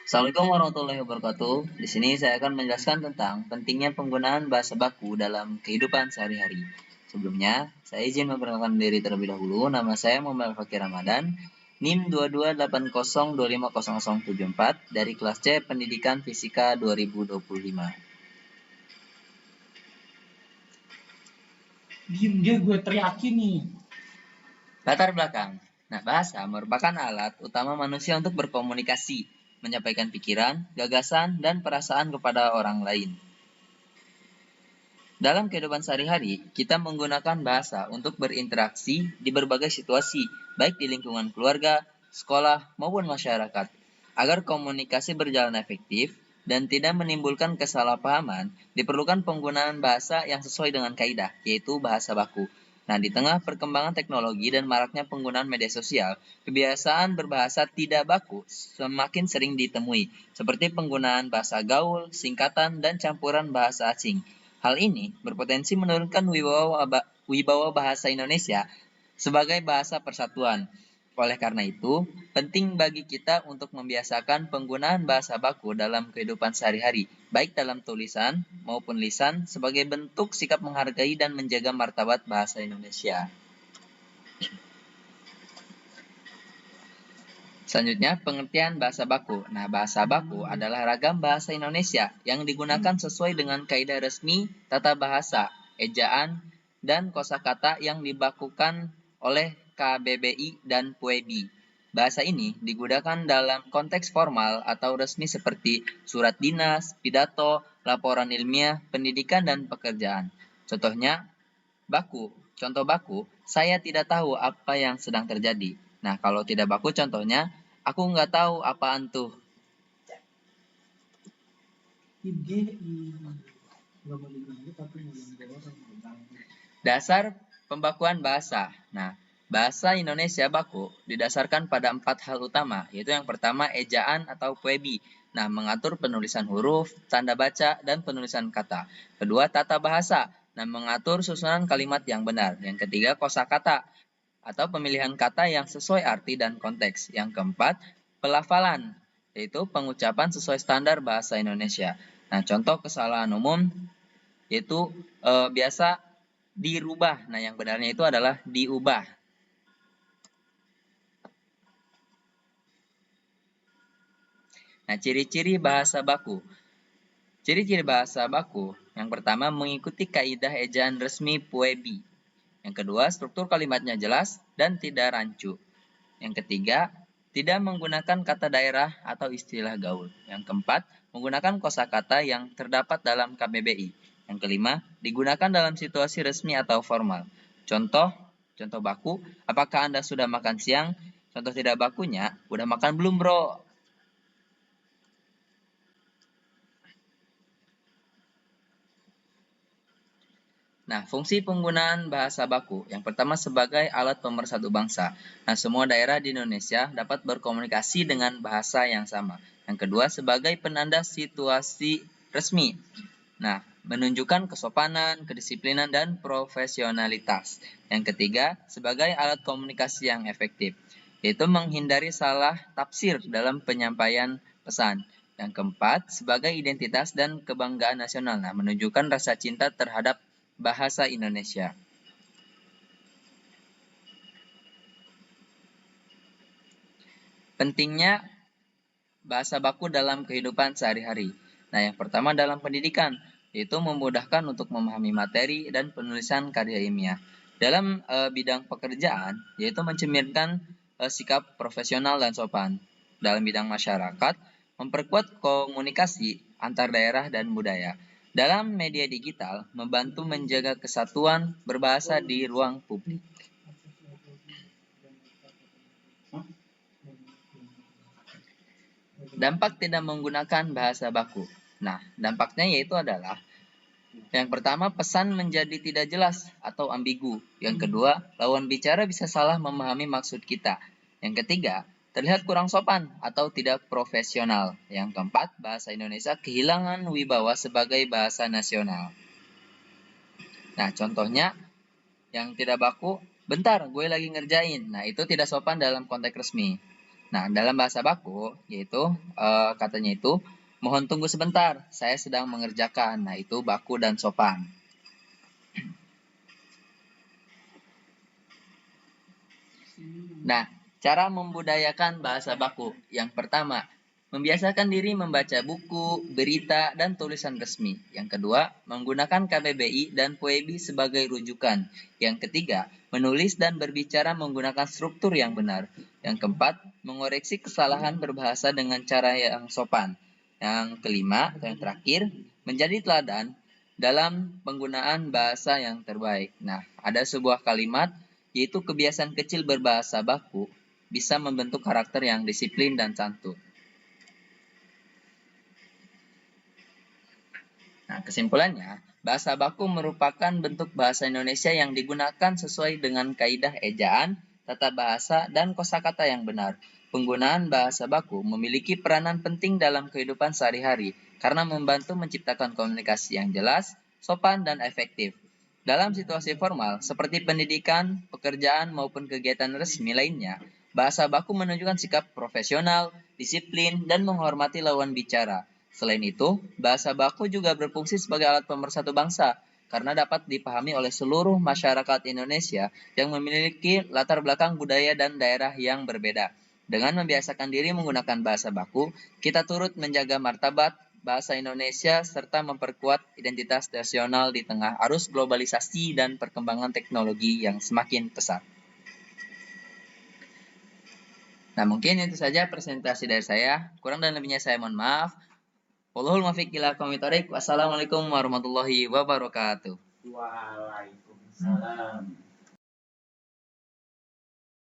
Assalamualaikum warahmatullahi wabarakatuh. Di sini saya akan menjelaskan tentang pentingnya penggunaan bahasa baku dalam kehidupan sehari-hari. Sebelumnya, saya izin memperkenalkan diri terlebih dahulu. Nama saya Muhammad Fakir Ramadan, NIM 2280500074 dari kelas C Pendidikan Fisika 2025. Diem dia gue teriakin nih. Latar belakang. Nah, bahasa merupakan alat utama manusia untuk berkomunikasi, menyampaikan pikiran, gagasan, dan perasaan kepada orang lain. Dalam kehidupan sehari-hari, kita menggunakan bahasa untuk berinteraksi di berbagai situasi, baik di lingkungan keluarga, sekolah, maupun masyarakat. Agar komunikasi berjalan efektif dan tidak menimbulkan kesalahpahaman, diperlukan penggunaan bahasa yang sesuai dengan kaidah, yaitu bahasa baku. Nah, di tengah perkembangan teknologi dan maraknya penggunaan media sosial, kebiasaan berbahasa tidak baku semakin sering ditemui, seperti penggunaan bahasa gaul, singkatan, dan campuran bahasa asing. Hal ini berpotensi menurunkan wibawa bahasa Indonesia sebagai bahasa persatuan. Oleh karena itu, penting bagi kita untuk membiasakan penggunaan bahasa baku dalam kehidupan sehari-hari, baik dalam tulisan maupun lisan, sebagai bentuk sikap menghargai dan menjaga martabat bahasa Indonesia. Selanjutnya, pengertian bahasa baku. Nah, bahasa baku adalah ragam bahasa Indonesia yang digunakan sesuai dengan kaidah resmi, tata bahasa, ejaan, dan kosakata yang dibakukan oleh KBBI dan PUEBI. Bahasa ini digunakan dalam konteks formal atau resmi seperti surat dinas, pidato, laporan ilmiah, pendidikan, dan pekerjaan. Contohnya, baku. Contoh baku, saya tidak tahu apa yang sedang terjadi. Nah, kalau tidak baku contohnya, aku nggak tahu apaan tuh. Dasar pembakuan bahasa. Nah, bahasa Indonesia baku didasarkan pada 4 hal utama, yaitu yang pertama ejaan atau puebi. Nah, mengatur penulisan huruf, tanda baca, dan penulisan kata. Kedua, tata bahasa. Nah, mengatur susunan kalimat yang benar. Yang ketiga, kosakata atau pemilihan kata yang sesuai arti dan konteks. Yang keempat, pelafalan, yaitu pengucapan sesuai standar bahasa Indonesia. Nah, contoh kesalahan umum yaitu biasa dirubah. Nah, yang benarnya itu adalah diubah. Nah, ciri-ciri bahasa baku. Ciri-ciri bahasa baku, yang pertama mengikuti kaidah ejaan resmi PUEBI. Yang kedua, struktur kalimatnya jelas dan tidak rancu. Yang ketiga, tidak menggunakan kata daerah atau istilah gaul. Yang keempat, menggunakan kosakata yang terdapat dalam KBBI. Yang kelima, digunakan dalam situasi resmi atau formal. Contoh baku, apakah Anda sudah makan siang? Contoh tidak bakunya, udah makan belum bro? Nah, fungsi penggunaan bahasa baku. Yang pertama sebagai alat pemersatu bangsa. Nah, semua daerah di Indonesia dapat berkomunikasi dengan bahasa yang sama. Yang kedua sebagai penanda situasi resmi. Nah, menunjukkan kesopanan, kedisiplinan, dan profesionalitas. Yang ketiga sebagai alat komunikasi yang efektif, yaitu menghindari salah tafsir dalam penyampaian pesan. Yang keempat, sebagai identitas dan kebanggaan nasional. Nah, menunjukkan rasa cinta terhadap bahasa Indonesia. Pentingnya bahasa baku dalam kehidupan sehari-hari. Nah, yang pertama dalam pendidikan, yaitu memudahkan untuk memahami materi dan penulisan karya ilmiah. Dalam bidang pekerjaan, yaitu mencerminkan sikap profesional dan sopan. Dalam bidang masyarakat, memperkuat komunikasi antar daerah dan budaya. Dalam media digital, membantu menjaga kesatuan berbahasa di ruang publik. Dampak tidak menggunakan bahasa baku. Nah, dampaknya yaitu adalah yang pertama, pesan menjadi tidak jelas atau ambigu. Yang kedua, lawan bicara bisa salah memahami maksud kita. Yang ketiga, terlihat kurang sopan atau tidak profesional. Yang keempat, bahasa Indonesia kehilangan wibawa sebagai bahasa nasional. Nah, contohnya yang tidak baku, bentar gue lagi ngerjain. Nah, itu tidak sopan dalam konteks resmi. Nah, dalam bahasa baku, yaitu katanya itu, mohon tunggu sebentar, saya sedang mengerjakan. Nah, itu baku dan sopan. Nah, cara membudayakan bahasa baku. Yang pertama, membiasakan diri membaca buku, berita, dan tulisan resmi. Yang kedua, menggunakan KBBI dan PUEBI sebagai rujukan. Yang ketiga, menulis dan berbicara menggunakan struktur yang benar. Yang keempat, mengoreksi kesalahan berbahasa dengan cara yang sopan. Yang kelima, atau yang terakhir, menjadi teladan dalam penggunaan bahasa yang terbaik. Nah, ada sebuah kalimat, yaitu kebiasaan kecil berbahasa baku bisa membentuk karakter yang disiplin dan santun. Nah, kesimpulannya, bahasa baku merupakan bentuk bahasa Indonesia yang digunakan sesuai dengan kaidah ejaan, tata bahasa, dan kosakata yang benar. Penggunaan bahasa baku memiliki peranan penting dalam kehidupan sehari-hari karena membantu menciptakan komunikasi yang jelas, sopan, dan efektif. Dalam situasi formal, seperti pendidikan, pekerjaan, maupun kegiatan resmi lainnya, bahasa baku menunjukkan sikap profesional, disiplin, dan menghormati lawan bicara. Selain itu, bahasa baku juga berfungsi sebagai alat pemersatu bangsa karena dapat dipahami oleh seluruh masyarakat Indonesia yang memiliki latar belakang budaya dan daerah yang berbeda. Dengan membiasakan diri menggunakan bahasa baku, kita turut menjaga martabat bahasa Indonesia serta memperkuat identitas nasional di tengah arus globalisasi dan perkembangan teknologi yang semakin pesat. Nah, mungkin itu saja presentasi dari saya. Kurang dan lebihnya saya mohon maaf. Wallahul muwaffiq ila aqwamit thoriq. Wassalamualaikum warahmatullahi wabarakatuh. Waalaikumsalam.